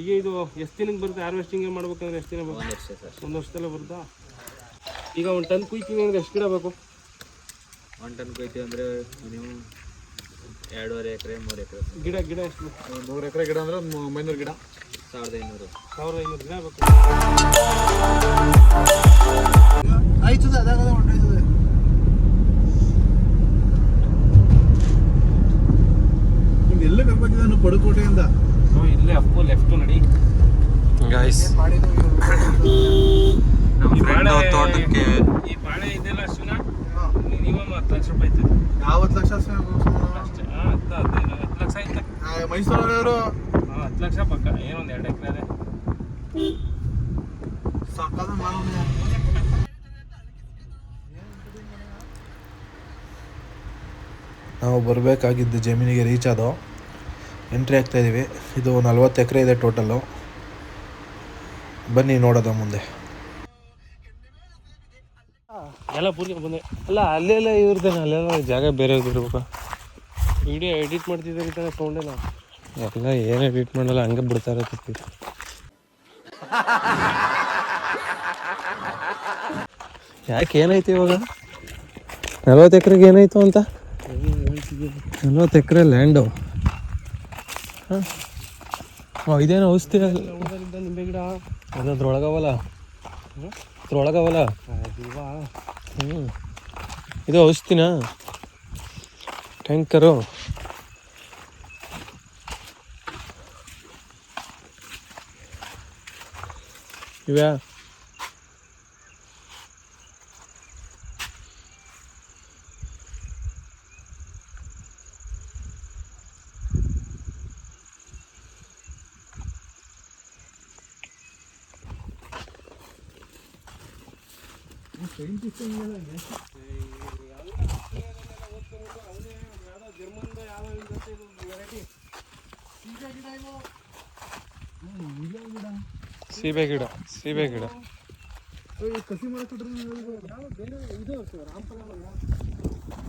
ಈಗ ಇದು ಎಷ್ಟು ದಿನಕ್ಕೆ ಬರುತ್ತೆ ಹಾರ್ವೆಸ್ಟಿಂಗ್ ಮಾಡ್ಬೇಕಂದ್ರೆ ಎಷ್ಟು ದಿನ ಬೇಕು? ಒಂದು ವರ್ಷದಲ್ಲೇ ಬರುತ್ತಾ? ಈಗ 1 ಟನ್ ಕುಯ್ತೀವಿ ಅಂದರೆ ಎಷ್ಟು ಗಿಡ ಬೇಕು? 1 ಟನ್ ಕೊಯ್ತೀವಿ ಅಂದರೆ ಮಿನಿಮಮ್ 2.5 ಎಕರೆ 3 ಎಕರೆ ಗಿಡ ಎಷ್ಟು? 100 ಎಕರೆ ಗಿಡ ಅಂದರೆ 300 ಗಿಡ 1500 ಗಿಡ ಬೇಕು. ಆಯ್ತದ ಅದಾಗದ ಹೊಂಟಾಯ್ತದೆ. ನಿಮ್ಗೆ ಎಲ್ಲ ಕರ್ಕೊಂಡಿದ್ದಾನು ಪಡುಕೋಟೆಯಿಂದ ಇಲ್ಲೇ ಅಪ್ಪು ಲೆಫ್ಟು ನಡಿ ಗಾಯ್ಸ್. ತೋಟಕ್ಕೆ ಈ ಬಾಳೆ ಇದೆಲ್ಲ ಅಷ್ಟುನ ಮಿನಿಮಮ್ 10 ಲಕ್ಷ ರೂಪಾಯಿ ಐತೆ. ಯಾವ 10 ಲಕ್ಷ ಅಷ್ಟೇ? 10 ಲಕ್ಷ ಐತೆ ಮೈಸೂರವರು. 10 ಲಕ್ಷ ಪಕ್ಕ. ಏನೊಂದು 2 ಎಕರೆ ಅದೇ ಸಾಕಾದ ಮಾಡೋಣ. ನಾವು ಬರಬೇಕಾಗಿದ್ದು ಜಮೀನಿಗೆ ರೀಚ್ ಆದೋ ಎಂಟ್ರಿ ಆಗ್ತಾಯಿದ್ದೀವಿ. ಇದು 40 ಎಕರೆ ಇದೆ ಟೋಟಲ್ಲು. ಬನ್ನಿ ನೋಡೋದ ಮುಂದೆ. ಎಲ್ಲ ಪೂರ್ತಿ ಬಂದೆ ಅಲ್ಲ ಅಲ್ಲೆಲ್ಲ ಇವ್ರದ್ದೇನೆ, ಅಲ್ಲೆಲ್ಲ ಜಾಗ ಬೇರೆ ಇರ್ಬೇಕು. ವಿಡಿಯೋ ಎಡಿಟ್ ಮಾಡ್ತಿದ್ದಾರೆ ಈ ಥರ ಸೌಂಡೆಲ್ಲ ಎಲ್ಲ ಏನು ಎಡಿಟ್ ಮಾಡಲ್ಲ, ಹಂಗೆ ಬಿಡ್ತಾರೆ ತಪ್ಪಿ. ಯಾಕೆ ಏನಾಯ್ತು ಇವಾಗ? 40 ಎಕರೆಗೆ ಏನಾಯ್ತು ಅಂತ? 40 ಎಕರೆ ಲ್ಯಾಂಡು. ಹಾಂ ಇದೇನು ಔಷಧಿ ನಿಂಬೆ ಗಿಡ ಅದ್ರೊಳಗವಲ್ಲ ಇದು ಔಷಧಿನಾ? ಟ್ಯಾಂಕರು ಇವ್ಯಾ? ಸೀಬೆ ಗಿಡ ಕಸಿ ಮಾಡ್ಕೊಟ್ರೆ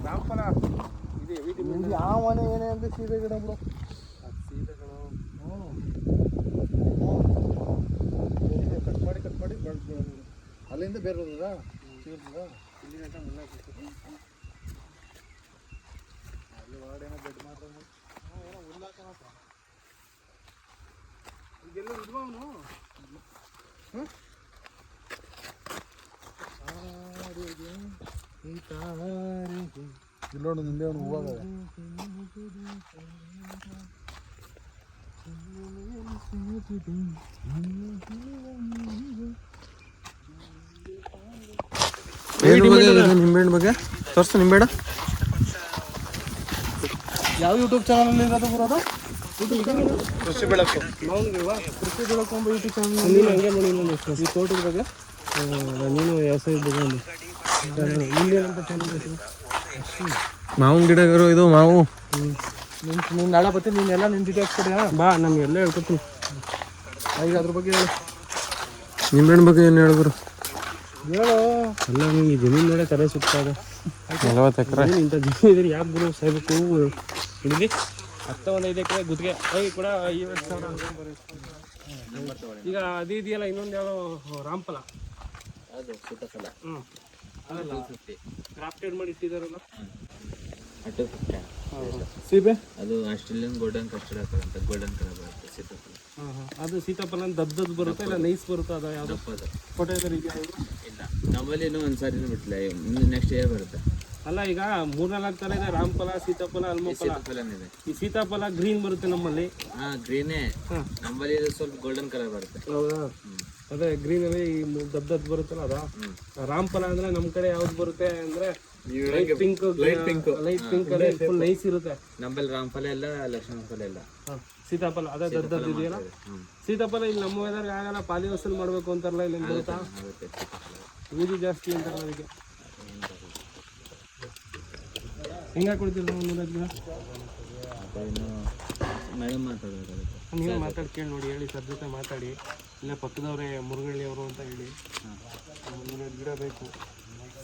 ರಾಮಫಲ ಯಾವ ಮನೆ ಏನೇ ಅಂತ ಸೀಬೆ ಗಿಡ ಬಿಡು. ಕಟ್ ಮಾಡಿ ಅಲ್ಲಿಂದ ಬೇರೆ ಹೋದ ಅಲ್ಲಿ ಹೊರಡೇನೋ ಬೆಡ್ ಮಾತ್ರ ಏನೋ ಹುಲ್ಲಾಕನಪ್ಪ. ಈಗೆಲ್ಲ ಇಲ್ವ ಅವನು? ಇಲ್ಲೋಡು ನಿಂಬೆ ಅವನು ಹೂವಾಗ ನಿಂಬೆಹಣ್ಣು ಬಗ್ಗೆ ತೋರಿಸು. ನಿಂಬೆಹಣ್ಣು ಯಾವ ಯೂಟ್ಯೂಬ್ ಚಾನಲಲ್ಲಿ ಇರೋದು ಬರೋದು? ಕೃಷಿ ಬೆಳಕು. ಕೃಷಿ ಬೆಳಕು ಎಂಬ ಯೂಟ್ಯೂಬ್ ಚಾನಲ್. ನೀನು ಹಂಗೆ ಮಾಡಿ ಈ ತೋಟದ ಬಗ್ಗೆ ನೀನು ವ್ಯವಸಾಯದ ಬಗ್ಗೆ ನಿಂದೇನಂತ ಚಾನಲ್? ಮಾವಿನ ಗಿಡಗಳು ಇದು ಮಾವು. ನೀನು ನಾಳೆ ಬರ್ತೀನಿ, ನೀನೆಲ್ಲ ನಿನ್ನ ಡೀಟೇಲ್ಸ್ ಕೊಡಿ. ಬಾ ನಮಗೆಲ್ಲ ಹೇಳ್ಕೊತೀನಿ. ಈಗ ಅದ್ರ ಬಗ್ಗೆ ಹೇಳು. ನಿಂಬೆಹಣ್ಣು ಬಗ್ಗೆ ಏನು ಹೇಳಿದ್ರು ಹೇಳು. ಎಲ್ಲ ನಿಮಗೆ ಜಮೀನು ನೋಡೇ ತಲೆ ಸುತ್ತಾಗ 40 ಎಕರೆ ಇಂಥ ಜಮೀನು ಇದ್ರೆ ಯಾಕೆ ಗುರು ಸಾಯ್ಬೇಕು ಹಿಡಿದು 15 ಎಕರೆ ಗುತ್ತಿಗೆ ಕೂಡ 50,000. ಈಗ ಅದು ಇದೆಯಲ್ಲ ಇನ್ನೊಂದು ಯಾವ ರಾಮಫಲ ಅದಲ್ಲ ಕ್ರಾಫ್ಟೆಡ್ ಮಾಡಿ ಇಟ್ಟಿದ್ದಾರಲ್ಲ ಸೀಬೆ. ಅದು ಆಸ್ಟ್ರೇಲಿಯನ್ ಗೋಲ್ಡನ್ ಕಸ್ಟರ್ಡ್ ಹಾಕೋದಂತ ಗೋಲ್ಡನ್ ಕಲರ್ ಬರುತ್ತೆ ಸೀತಾಫಲ. ಅದು ಸೀತಾಫಲ ದದ್ದು ಬರುತ್ತೆ ಇಲ್ಲ ನೈಸ್ ಬರುತ್ತೆ? ಅದು ಯಾವುದು ಫೋಟೋ ಇದೆ ಇಲ್ಲ ನಮ್ಮಲ್ಲಿ ಇನ್ನೂ ಒಂದ್ಸಾರಿನೂ ಬಿಟ್ಟಿಲ್ಲ, ಇನ್ನು ನೆಕ್ಸ್ಟ್ ಇಯರ್ ಬರುತ್ತೆ. ಅಲ್ಲ ಈಗ 3-4 ಥರ ಇದೆ ರಾಮಫಲ, ಸೀತಾಫಲ, ಅಲ್ಮಫಲ. ಈ ಸೀತಾಫಲ ಗ್ರೀನ್ ಬರುತ್ತೆ ನಮ್ಮಲ್ಲಿ. ಗ್ರೀನೇ ನಮ್ಮಲ್ಲಿ ಸ್ವಲ್ಪ ಗೋಲ್ಡನ್ ಕಲರ್ ಬರುತ್ತೆ. ಹೌದಾ? ಅದೇ ಗ್ರೀನ್ ಅಲ್ಲಿ ದದ್ದು ಬರುತ್ತಲ್ಲ ಅದ. ರಾಮಫಲ ಅಂದ್ರೆ ನಮ್ಮ ಕಡೆ ಯಾವ್ದು ಬರುತ್ತೆ ಅಂದ್ರೆ ಲೈಟ್ ಪಿಂಕ್ ಅಲ್ಲಿ ಫುಲ್ ನೈಸ್ ಇರುತ್ತೆ. ನಮ್ಮಲ್ಲಿ ರಾಮಫಲ ಇಲ್ಲ, ಲಕ್ಷ್ಮಣ ಫಲ ಇಲ್ಲ. ಸೀತಾಫಲ ಅದೇ ದದ್ದು ಇದೆಯಲ್ಲ. ಸೀತಾಫಲ ಇಲ್ಲಿ ನಮ್ಮ ವೆದರ್ಗೆ ಆಗಲ್ಲ, ಪಾಲಿ ವಸೂಲ್ ಮಾಡ್ಬೇಕು ಅಂತಾರಲ್ಲ ಇಲ್ಲಿ ಬರುತ್ತಾ? ಯೂಜಿ ಜಾಸ್ತಿ ಅಂತಾರಲ್ಲ ಅದಕ್ಕೆ. ಹಿಂಗೆ ಕೊಡ್ತೀವಿ ನಾವು 100 ಗಿಡ. ಮೇಡಮ್ ಮಾತಾಡೋದು ನೀವು ಮಾತಾಡಿ ಕೇಳಿ ನೋಡಿ, ಹೇಳಿ ಸರ್ ಜೊತೆ ಮಾತಾಡಿ. ಇಲ್ಲ ಪಕ್ಕದವರೇ ಮುರುಗಳ್ಳಿ ಅವರು ಅಂತ ಹೇಳಿ 100 ಗಿಡ ಬೇಕು.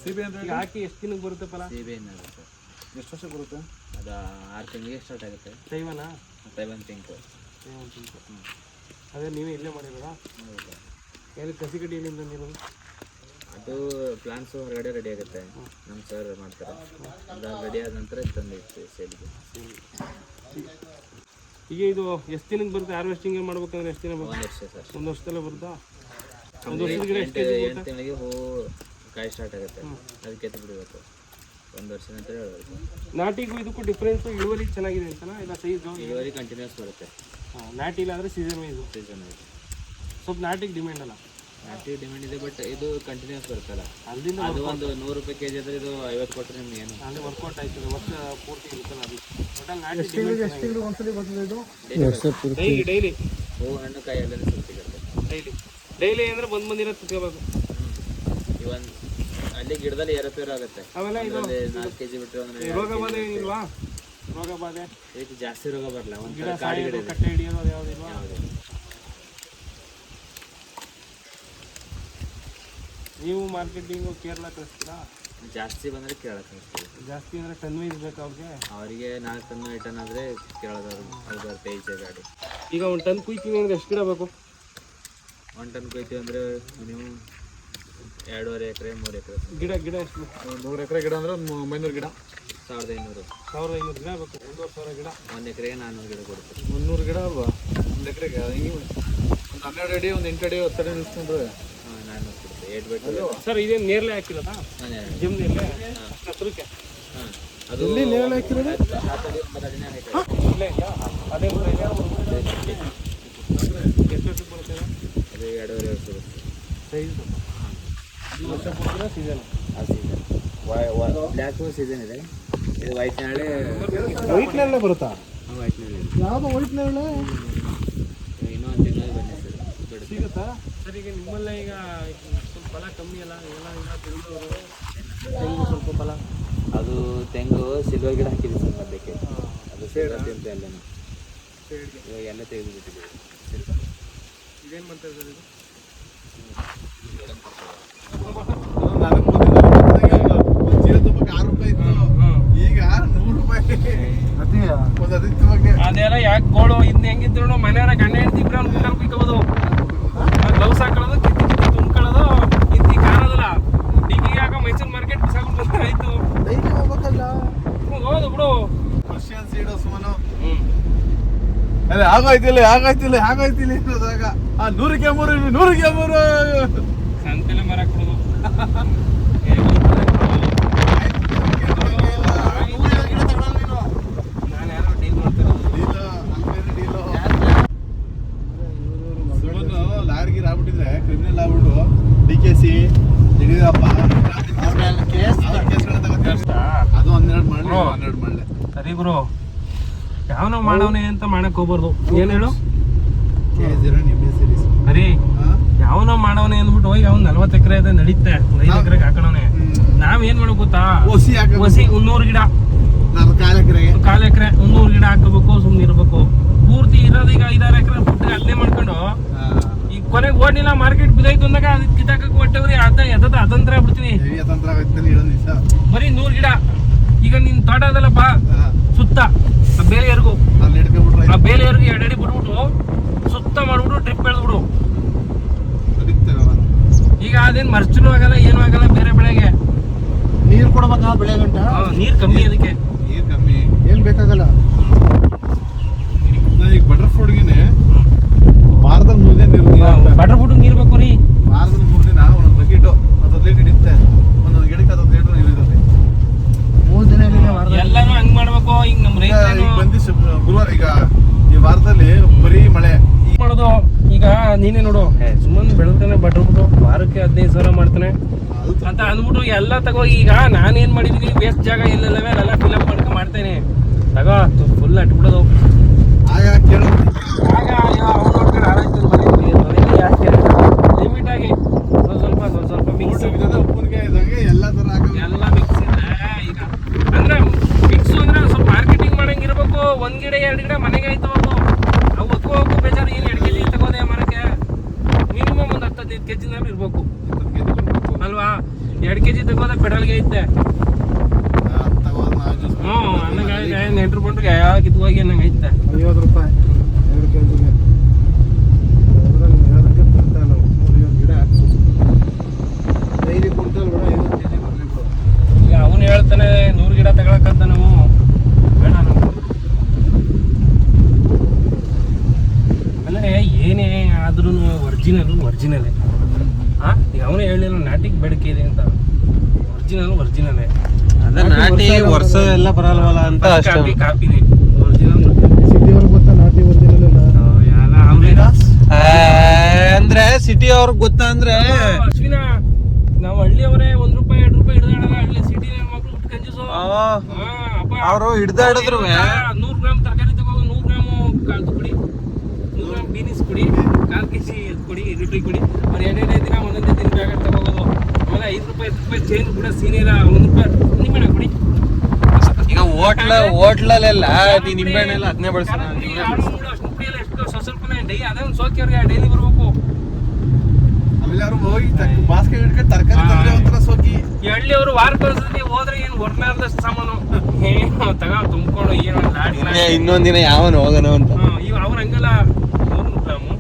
ಸೀಬೆ ಅಂತ ಹಾಕಿ ಎಷ್ಟು ದಿನಕ್ಕೆ ಬರುತ್ತೆ ಫಲ? ಸೀಬೆ ಏನಾಗುತ್ತೆ ಎಷ್ಟು ವರ್ಷ ಬರುತ್ತೆ? ಅದು 6 ತಿಂಗಳಿಗೆ ಸ್ಟಾರ್ಟ್ ಆಗುತ್ತೆ. ತೈವನಾ? Taiwan pink. ಅದೇ ನೀವೇ ಇಲ್ಲೇ ಮಾಡಿರೋದಾ? ಎಲ್ಲಿ ಕಸಿ ಕಡ್ಡಿ ಎಲ್ಲಿಂದ ನೀವು? ಅದು ಪ್ಲಾನ್ಸು ಹೊರಗಡೆ ರೆಡಿ ಆಗುತ್ತೆ, ನಮ್ಮ ಸರ್ ಮಾಡ್ತಾರೆ. ಅದು ರೆಡಿ ಆದ ನಂತರ ತಂದು ಇಟ್ಟು ಸೇಲಿಗೆ. ಈಗ ಇದು ಎಷ್ಟು ದಿನಕ್ಕೆ ಬರುತ್ತೆ ಹಾರ್ವೆಸ್ಟಿಂಗ್ ಮಾಡ್ಬೇಕಂದ್ರೆ? ಎಷ್ಟು ದಿನ ಬರುತ್ತೆ? 1 ವರ್ಷ ಸರ್. 1 ವರ್ಷದಲ್ಲೇ ಬರುತ್ತಾ? 1 8 ವರ್ಷದ ಎಷ್ಟು ತಿಂಗಳಿಗೆ ಹೂವು ಕಾಯಿ ಸ್ಟಾರ್ಟ್ ಆಗುತ್ತೆ, ಅದಕ್ಕೆ ಎತ್ತು ಬಿಡಬೇಕು. 1 ವರ್ಷ ನಂತರ ಹೇಳಬೇಕು. ನಾಟಿಗೂ ಇದಕ್ಕೂ ಡಿಫ್ರೆನ್ಸ್ ಇಳುವರಿ ಚೆನ್ನಾಗಿದೆ ಅಂತನಾ? ಇಲ್ಲ ಸೈಜ್ ಇಳುವರಿ ಕಂಟಿನ್ಯೂಸ್ ಬರುತ್ತೆ. ನಾಟಿ ಇಲ್ಲ ಅಂದರೆ ಸೀಸನ್ ವೈಸು. ಸೀಸನ್ ವೈಸ್ ಸ್ವಲ್ಪ ನಾಟಿಗೆ ಡಿಮ್ಯಾಂಡ್ ಅಲ್ಲ? ನಾಟಿ ಡಿಮ್ಯಾಂಡ್ ಇದೆ, ಬಟ್ ಇದು ಕಂಟಿನ್ಯೂಸ್ ಬರುತ್ತಲ್ಲ. ಅಲ್ಲಿಂದ ಅದು ಒಂದು 100 ರೂಪಾಯಿ ಕೆಜಿ ಆದರೆ ಇದು 50 ಕೊಟ್ಟರೆ ನಿಮ್ಗೆ ಏನು ಅಂದರೆ ವರ್ಕೌಟ್ ಆಯ್ತದೆ, ವರ್ಷ ಪೂರ್ತಿ ಇರುತ್ತಲ್ಲ ಅದು. ಒಟ್ಟಲ್ಲಿ ನಾಟಿ ಒಂದ್ಸಲಿ ಬರ್ತದೆ ಇದು ಡೈಲಿ ಹೂವು ಹಣ್ಣು ಕಾಯಿ ಎಲ್ಲ ಸಿಗುತ್ತೆ. ಡೈಲಿ ಅಂದರೆ ಬಂದಿರೋ ತಿಳ್ಕೋಬೇಕು. ಇವನ್ ಅಲ್ಲಿ ಗಿಡದಲ್ಲಿ ಏರೋಪೇರು ಆಗುತ್ತೆ. ಅವೆಲ್ಲ ಇದು 4 ಕೆಜಿ ಬಿಟ್ಟರೆ ಒಂದು ರೋಗ ಬಾಧೆ ಏನಿಲ್ವಾ? ರೋಗ ಬಾಧೆ ಇದಕ್ಕೆ ಜಾಸ್ತಿ ರೋಗ ಬರಲ್ಲ. ಒಂದು ಗಿಡ ಕಾಡಿ ಗಿಡ ಸಾಯೋದು, ಕಟ್ಟೆ ಹಿಡಿಯೋದು ಅದು ಯಾವುದಿಲ್ವಾ? ಯಾವುದು ನೀವು ಮಾರ್ಕೆಟಿಂಗು ಕೇರಳ ಕಳಿಸ್ತೀರಾ? ಜಾಸ್ತಿ ಬಂದರೆ ಕೇಳಕ್ಕೆ ಅನಿಸ್ತದೆ. ಜಾಸ್ತಿ ಅಂದರೆ ಟನ್ ವೈಸ್ ಬೇಕು ಅವ್ರಿಗೆ? ಅವರಿಗೆ 4 ಟನ್ 5 ಟನ್ ಆದರೆ ಕೇಳೋದವ್ರು ಅದು ಬರುತ್ತೆ ಈಚೆ ಗಾಡಿ. ಈಗ 1 ಟನ್ ಕುಯ್ತೀವಿ ಅಂದರೆ ಎಷ್ಟು ಗಿಡ ಬೇಕು? 1 ಟನ್ ಕೊಯ್ತೀವಿ ಅಂದರೆ ಮಿನಿಮಮ್ 2.5 ಎಕರೆ 3 ಎಕರೆ ಗಿಡ ಎಷ್ಟು? 100 ಎಕರೆ ಗಿಡ ಅಂದ್ರೆ 300 ಗಿಡ, 1500 1500 ಗಿಡ ಬೇಕು. 1500 ಗಿಡ 1 ಎಕರೆಗೆ 400 ಗಿಡ ಕೊಡ್ತೀವಿ. 300 ಗಿಡ ಅಲ್ವಾ 1 ಎಕರೆಗೆ? ಹಿಂಗೆ ಒಂದು 12 ಅಡಿ, ಒಂದು 8 ಅಡಿ 10 ಅಡಿ ನಿಲ್ಸ್ಕೊಂಡ್ರೆ 400 ಕೊಡ್ತೀವಿ. 8 ಬೆಟ್ಟು. ಸರ್ ಇದೇನು ನೇರಳೆ ಹಾಕಿರೋದಾ? ಜಿಮ್ ನೇರಳೆ ಹತ್ರಕ್ಕೆ? ಅದು ಇಲ್ಲಿ ನೇರಳೆ ಹಾಕಿರೋದು 10 ಅಡಿ 9 ಅಡಿನೇ ಹಾಕಿರೋದು. ಇಲ್ಲೇ ಇದೆಯಾ? ಅದೇ ಕೂಡ ಇದೆಯಾ? ಎಷ್ಟು ಬರುತ್ತೆ ಅದು 2.5 ವರ್ಷ ಬರುತ್ತೆ ಸೈಜ್? ವರ್ಷ ಪೂರ್ತಿನ ಸೀಸನ್? ಆ ಸೀಸನ್ ಬ್ಲ್ಯಾಕು ಸೀಸನ್ ಇದೆ. ಇದು ವೈಟ್ ನೇರಳೆ. ವೈಟ್ ನೇರಳೆ ಬರುತ್ತಾ? ವೈಟ್ ನೇರಳೆ ಯಾವುದು ವೈಟ್ ನೇರಳೆ? ಇನ್ನೊಂದು ತಿಂಗಳಲ್ಲಿ ಬನ್ನಿ ಸರ್, ಬಿಡುತ್ತೆ. ಸಿಗುತ್ತಾ ಸರ್? ಈಗ ನಿಮ್ಮಲ್ಲೇ ಈಗ ಸ್ವಲ್ಪ ಫಲ ಕಮ್ಮಿ ಅಲ್ಲ, ಎಲ್ಲ ಈಗ ತಿಳಿದವರು ತೆಂಗು ಸ್ವಲ್ಪ ಫಲ. ಅದು ತೆಂಗು ಸಿಲ್ವರ್ ಗಿಡ ಹಾಕಿದ್ವಿ ಸರ್ ಮಧ್ಯಕ್ಕೆ. ಅದು ಸೇಡ್ ಅಂತ ಎಲ್ಲನೂ ಇವಾಗ ಎಲ್ಲ ತೆಗೆದು ಬಿಟ್ಟಿದ್ದೀವಿ. ಇದೇನು ಮಾಡ್ತಾರೆ ಸರ್ ಇದು? ಅದೆಲ್ಲ ಯಾಕೆ ಗೋಳು ಇನ್ನು ಹೆಂಗಿದ್ರು ಮನೆಯವರ ಗಂಡ ಹೆಂಡತಿ ಇಬ್ಬರು ಮುಖಾಲ್ ಕುಯ್ಕೋಬೋದು. ಗ್ಲೌಸ್ ಹಾಕೊಳ್ಳೋದು, ಕಿತ್ತಿ ತುಂಬ್ಕೊಳ್ಳೋದು, ಇತ್ತಿ ಕಾಣೋದಿಲ್ಲ. ಡಿಗ್ಗಿ ಹಾಕೋ ಮೈಸೂರು ಮಾರ್ಕೆಟ್ ಬಿಸಾಕೊಂಡು ಆಯ್ತು. ಹೌದು ಬಿಡು. ಆಗಾಯ್ತಿಲ್ಲ ಇರೋದಾಗ 100ಕ್ಕೆ 3 ಸಂತೆಲೆ ಮರ ಕೊಡೋದು. ನಾನು ಯಾರೋ ಡೀಲ್ ಮಾಡ್ತಿರೋದು. ಲಾರಿಗೆ ಆಗ್ಬಿಟ್ಟಿದ್ರೆ ಕ್ರಿಮಿನಲ್ ಆಗ್ಬಿಟ್ಟು DKC ಯಡಿಯೂರಪ್ಪ ಅದು 12 ಮಾಡಲಿ. ಸರಿ ಗುರು, ಯಾವನೋ ಮಾಡವನೇ ಅಂತ ಮಾಡಕ್ ಹೋಗ್ಬಾರ್ದು. ಏನ್ ಹೇಳು? ಸರಿ, ಯಾವನೋ ಮಾಡವನೇ ಅಂದ್ಬಿಟ್ಟು ಹೋಗಿ ಅವ್ನು 40 ಎಕರೆ ಅದೇ ನಡೀತೆ, 5 ಎಕರೆಗೆ ಹಾಕೋಣವನೆ. ನಾವ್ ಏನ್ ಮಾಡಕ್ ಗೊತ್ತಾ? ಒಸಿ 100 ಗಿಡ, 1/4 ಎಕರೆ 100 ಗಿಡ ಹಾಕಬೇಕು, ಸುಮ್ನೆ ಇರ್ಬೇಕು. ಪೂರ್ತಿ ಇರೋದು ಈಗ 5-6 ಎಕರೆ ಪುಟ್ಟಿಗೆ ಅದನ್ನೇ ಮಾಡ್ಕೊಂಡು ಈಗ ಕೊನೆಗೆ ಓಡ್ಲಿಲ್ಲ, ಮಾರ್ಕೆಟ್ ಬಿದ್ದಾಯ್ತು ಅಂದಾಗ ಅದಕ್ಕೆ ಕಿತ್ತಾಕಕ್ಕೆ ಹೊಟ್ಟೆವ್ರಿ ಅತಂತ್ರ ಬಿಡ್ತೀವಿ. ಬರೀ 100 ಗಿಡ. ಈಗ ನಿನ್ ತೋಟ ಅದಲ್ಲಪ್ಪ ಸುತ್ತ ಆ ಬೇಲೆಯರ್ಗು 2 ಅಡಿ ಬಿಟ್ಬಿಟ್ಟು ಸುತ್ತ ಮಾಡ್ಬಿಟ್ಟು ಡ್ರಿಪ್ ಬೆಳೆದ್ಬಿಡು. ಈಗ ಅದೇನು ಮರ್ಚನೂ ಆಗಲ್ಲ, ಏನೂ ಆಗಲ್ಲ. ಬೇರೆ ಬೆಳೆಗೆ ನೀರು ಕೊಡ್ಬೇಕಾ? ಬೆಳೆ ಗಂಟ ನೀರು ಕಮ್ಮಿ, ಅದಕ್ಕೆ ನೀರು ಕಮ್ಮಿ, ಏನು ಬೇಕಾಗಲ್ಲ. ಈಗ ಬಟರ್ ಫ್ರೂಟ್ಗೆ ವಾರದಾಗ 3 ದಿನ ನೀರು, ಬಟರ್ ಫ್ರೂಟ್ ನೀರು ಬೇಕು ರೀ. ವಾರದಾಗ 3 ದಿನ ಒಂದೊಂದು ಬಕೆಟು 10 ಲೀಟರ್ ಹಿಡಿಯುತ್ತೆ. ಒಂದೊಂದು ಗಿಡಕ್ಕೆ 10 ಲೀಟರ್ ನೀರು ಇರುತ್ತೆ. 3 ದಿನ ಎಲ್ಲಾನು ಹಂಗ್ ಮಾಡ್ಬೇಕು. ಈಗ ನಮ್ಮ ರೈತರು ಗುರುವಾರ ಈಗ ಈ ವಾರದಲ್ಲಿ ಬರೀ ಮಳೆ ಮಾಡೋದು. ಈಗ ನೀನೇ ನೋಡು, ಸುಮ್ಮನೆ ಬೆಳೆದ್ರೆ ಬಟರ್ ಬಿಟ್ಟು ವಾರಕ್ಕೆ 15,000 ಮಾಡ್ತಾನೆ ಅಂತ ಅಂದ್ಬಿಟ್ಟು ಎಲ್ಲ ತಗೋ. ಈಗ ನಾನೇನ್ ಮಾಡಿದೀನಿ, ವೇಸ್ಟ್ ಜಾಗ ಇಲ್ಲಲ್ಲವೇ ಅಲ್ಲೆಲ್ಲ ಫಿಲಪ್ ಮಾಡ್ಕೊಂಡು ಮಾಡ್ತೇನೆ. ತಗೋ ಫುಲ್ ಅಟ್ಬಿಡೋದು. ಆಗ ಕೇಳೋದು, ಆಗ ಅವ್ನು ಆರಾಯ್ತು ಯಾಕೆ ಲಿಮಿಟ್ ಆಗಿ ಸ್ವಲ್ಪ ಮಿಕ್ಸ್ ಉಪ್ಪಿನಕಾಯಿ ಇದ್ದಂಗೆ ಎಲ್ಲ ಥರ ಎಲ್ಲ ಮಿಕ್ಸ್ ಇದೆ. ಈಗ ಅಂದ್ರೆ ಮಿಕ್ಸು ಅಂದ್ರೆ ಸ್ವಲ್ಪ ಮಾರ್ಕೆಟಿಂಗ್ ಮಾಡಂಗೆ ಇರ್ಬೇಕು. 1 ಗಿಡ 2 ಗಿಡ ಮನೆಗೆ ಆಯ್ತವತ್ತು. ಅವು ಒತ್ಕೋಬೇಕು ಬೇಜಾರು. ಏನು 2 ಕೆಜಿ ತಗೋದೆ ಮರಕ್ಕೆ ಮಿನಿಮಮ್ ಒಂದು 10-15 ಕೆಜಿನಾರು ಇರ್ಬೇಕು ಅಲ್ವಾ? 2 ಕೆಜಿ ತಗೋದೆ ಪೆಟ್ರೋಲ್ಗೆ ಐತೆ. ಅನ್ನಂಗೆ ನೆಂಟ್ರು ಬಂಟ್ರಿಗೆ ಕಿತ್ಕೋಗಿ ಅನ್ನಂಗೆ ಐತೆ. 50 ರೂಪಾಯಿ 2 ಕೆಜಿಗೆ. ಏನೇ ಆದ್ರೂ ಒರಿಜಿನಲೇ ಅವನೇ ಹೇಳಿಲ್ಲ ನಾಟಿಗೆ ಬೇಡಿಕೆ ಇದೆ ಅಂತ. ಒರಿಜಿನಲೇ ಅದ ನಾಟಿ ವರ್ಷ ಎಲ್ಲ ಬರಲ್ವಲ್ಲ ಅಂತ ಅಷ್ಟೇ. ಕಾಪಿನೇ ಒರಿಜಿನಲ್. ಅಂದ್ರೆ ಸಿಟಿ ಅವ್ರಿಗೆ ಗೊತ್ತಾ ಅಂದ್ರೆ ಅಶ್ವಿನ, ನಾವು ಹಳ್ಳಿಯವರೇ ₹1 ₹2 ಹಿಡಿದಾಡಲ್ಲ. ಹಳ್ಳಿ ಸಿಟಿ ಮಕ್ಕಳು ಹುಟ್ಟು ಕಂಜೂಸು. ಅವರು ಹಿಡ್ದಾಡಿದ್ರು 100 ಗ್ರಾಮ್ ತರಕಾರಿ ತಗೋ, 100 ಗ್ರಾಮು ಕಾಳು ಕೊಡಿ, 100 ಗ್ರಾಮ್ ಬೀನಿಸ್ ಕೊಡಿ, 4 kg ಕೊಡಿ, ಈರುಳ್ಳಿ ಕೊಡಿ. ಅವ್ರು ಎರಡೇ ದಿನ ಒಂದೊಂದೇ ದಿನ ಬ್ಯಾಗ ತಗೋಬೋದು. ಆಮೇಲೆ ₹5 ಚೇಂಜ್ ಕೂಡ ಸೀನಿಯರ ₹1 ನಿಂಬೆಹಣ್ಣು ಕೊಡಿ. ಈಗ ಹೋಟ್ಲಲ್ಲೆಲ್ಲ ನಿಂಬೆಹಣ್ಣೆಲ್ಲ ಅದನ್ನೇ ಬಳಸ್ತಾರೆ. ಎಷ್ಟು ಸ್ವಲ್ಪನೇ ಡೈ ಅದೇ ಒಂದು ಸೋಕಿಯವ್ರಿಗೆ ಡೈಲಿ ಬರ್ಬೇಕು. ಅಲ್ಲೆಲ್ಲಾರು ಹೋಗಿ ಬಾಸ್ಕೆಟ್ ಹಿಡ್ಕೊಂಡು ತರಕಾರಿ ತಂದ್ರೆ ಒಂಥರ ಸೋಕಿ. ಈ ಹಳ್ಳಿಯವರು ವಾರಕ್ಕೊಂದ್ಸತಿ ಹೋದ್ರೆ ಏನು ಹೊರಲಾರ್ದಷ್ಟು ಸಾಮಾನು ಏನು ತಗೋ ತುಂಬ್ಕೊಂಡು ಏನೋ ಲಾಡಿ ಇನ್ನೊಂದ್ ದಿನ ಯಾವನ್ ಹೋಗೋಣ ಅಂತ. ಇವ್ ಅವ್ರ ಹಂಗಲ್ಲ 100 ಗ್ರಾಮು.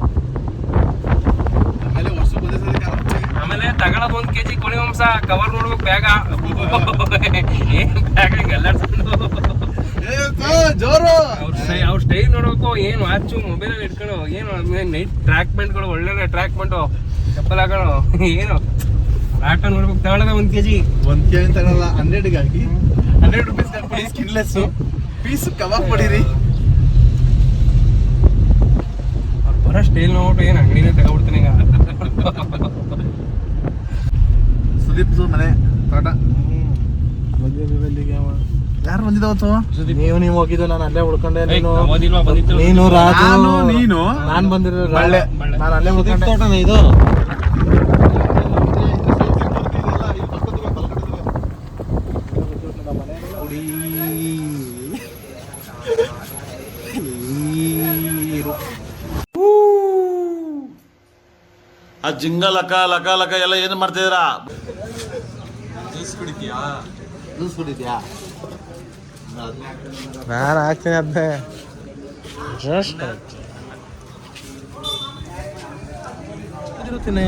ಆಮೇಲೆ ವರ್ಷ ಬಂದೇ ಆಮೇಲೆ ತಗೊಳೋದು 1 kg ಕೋಳಿ ಮಾಂಸ ಕವರ್ ನೋಡ್ಬೇಕು ಬ್ಯಾಗ. ಏನ್ ಬ್ಯಾಗ ಜೋರು. ಅವ್ರ ಸ್ಟೈಲ್ ನೋಡ್ಬೇಕು. ಏನು ವಾಚು ಮೊಬೈಲಲ್ಲಿ ಇಟ್ಕೊಂಡು ಏನು ನೈಟ್ ಟ್ರ್ಯಾಕ್ ಪ್ಯಾಂಟ್ಗಳು ಒಳ್ಳೆ ಟ್ರ್ಯಾಕ್ ಪ್ಯಾಂಟು ಚಪ್ಪಲ್ ಹಾಕೊಂಡು ಏನು ಆಟ ನೋಡ್ಬೇಕು. ತಗೊಳ್ಳೋದ 1 kg 1 kg ತಗೊಳಲ್ಲ, 100 ಹಾಕಿ ₹100 ಹಾಕಿ ಸ್ಕಿನ್ಲೆಸ್ ಪೀಸ್ ಕಬಾಬ್ ಕೊಡಿರಿ. ಅವ್ರು ಬರೋ ಸ್ಟೈಲ್ ನೋಡ್ಬಿಟ್ಟು ಏನು ಅಂಗಡಿನೇ ತಗೊಬಿಡ್ತಾನೆ ಈಗ. ಸುದೀಪ್ ಮನೆ ತೋಟ ಯಾರು ಬಂದಿದ್ದಾವತ್ತು? ನೀವು ಹೋಗಿದ್ದು, ನಾನು ಅಲ್ಲೇ ಉಳ್ಕೊಂಡೆ. ನೀನು ರಾಜು ನೀನು ನಾನ್ ಬಂದಿರೋ ಬಳ್ಳೆ. ನಾನು ಅಲ್ಲೇ ಉಳ್ಕೊಂಡೆ. ತೋಟನ ಇದು ಆ ಜಿಂಗ ಲಕ ಲಕ ಲಕ ಎಲ್ಲ ಏನು ಮಾಡ್ತಿದ್ದೀರಾ? ಜ್ಯೂಸ್ ಕುಡಿದ್ಯಾ? ನಾನು ಹಾಕ್ತೀನಿ ಅದನ್ನೇ.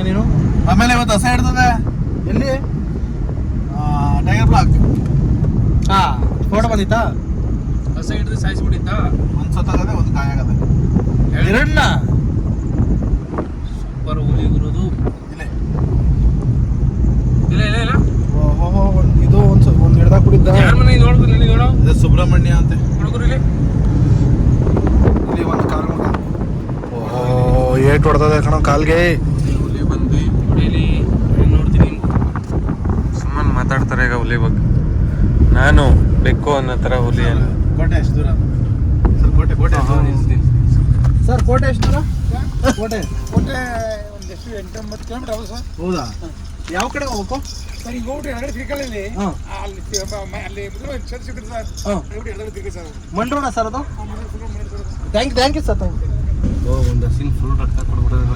ನೀನು ಆಮೇಲೆ ಇವತ್ತು ಹಸ ಹಿಡ್ತದೆ. ಎಲ್ಲಿ? Tiger block. ಫೋಟೋ ಬಂದಿತ್ತಾ? ಹೊಸ ಹಿಡಿದು ಸಾಯಿಸ್ಬಿಟ್ಟಿದ್ದ. ಒಂದು ಸತ್ತಾಗದೆ, ಒಂದು ಗಾಯ ಆಗದೆ. ಎರಡನ್ನ ಸೂಪರ್ ಹುಲಿ ಗುರುದು. ಇಲ್ಲೇ ಇಲ್ಲ ಇದು ಒಂದು ಹಿಡ್ದಾಗ ಕುಡಿದ್ದ. ಯಾರ ಮನೆ ನೋಡ್ಬೋದು ನನಗೆ ನೋಡೋ. ಅದೇ ಸುಬ್ರಹ್ಮಣ್ಯ ಅಂತೆ ಹುಡುಗರು ಇಲ್ಲಿ ಒಂದು ಕಾಲ್ ಏಟ್ ಹೊಡೆದದೆ ಕಣ ಕಾಲ್ಗೆ. ಹುಲಿ ಬಂದ್ವಿ. ಇಲ್ಲಿ ನೋಡ್ತೀನಿ. ಸುಮ್ಮನೆ ಮಾತಾಡ್ತಾರೆ ಈಗ ಹುಲಿ ಬಗ್ಗೆ. ನಾನು ಬೆಕ್ಕು ಅನ್ನೋ ಥರ ಹುಲಿ ಅಲ್ಲ. ಕೋಟೆ ಎಷ್ಟು ದೂರ ಸರ್? ಕೋಟೆ ಸರ್ ಕೋಟೆ ಎಷ್ಟು ದೂರ? ಕೋಟೆ ಕೋಟೆ ಒಂದೆಷ್ಟು 8-9 ಕಿಲೋಮೀಟರ್ ಆಗುತ್ತೆ ಸರ್. ಹೌದಾ? ಯಾವ ಕಡೆ ಹೋಗ್ಬೇಕು? ಸರ್ ಈಗ ಹೋಗ್ಬಿಟ್ಟು ಎರಗಡೆ ತಿರ್ಕೊಳ್ಳಿ. ಅಲ್ಲಿ ಚರ್ಚ್ ಸಿಗುತ್ತೆ ಸರ್. ಹೋಗ್ಬಿಟ್ಟು ಎರಗಡೆ ತಿರ್ಗಿ ಸರ್. ಮಂಡ್ರೋಣ ಸರ್ ಅದು? ಆ ಮನೆ ಫುಲ್ ಮಾಡಿ sir. Thank you sir. Thank you. ಒಂದು ಹಸಿನ ಫುಲ್ ರಕ್ತ ಕೊಡ್ಬಿಡೋದು.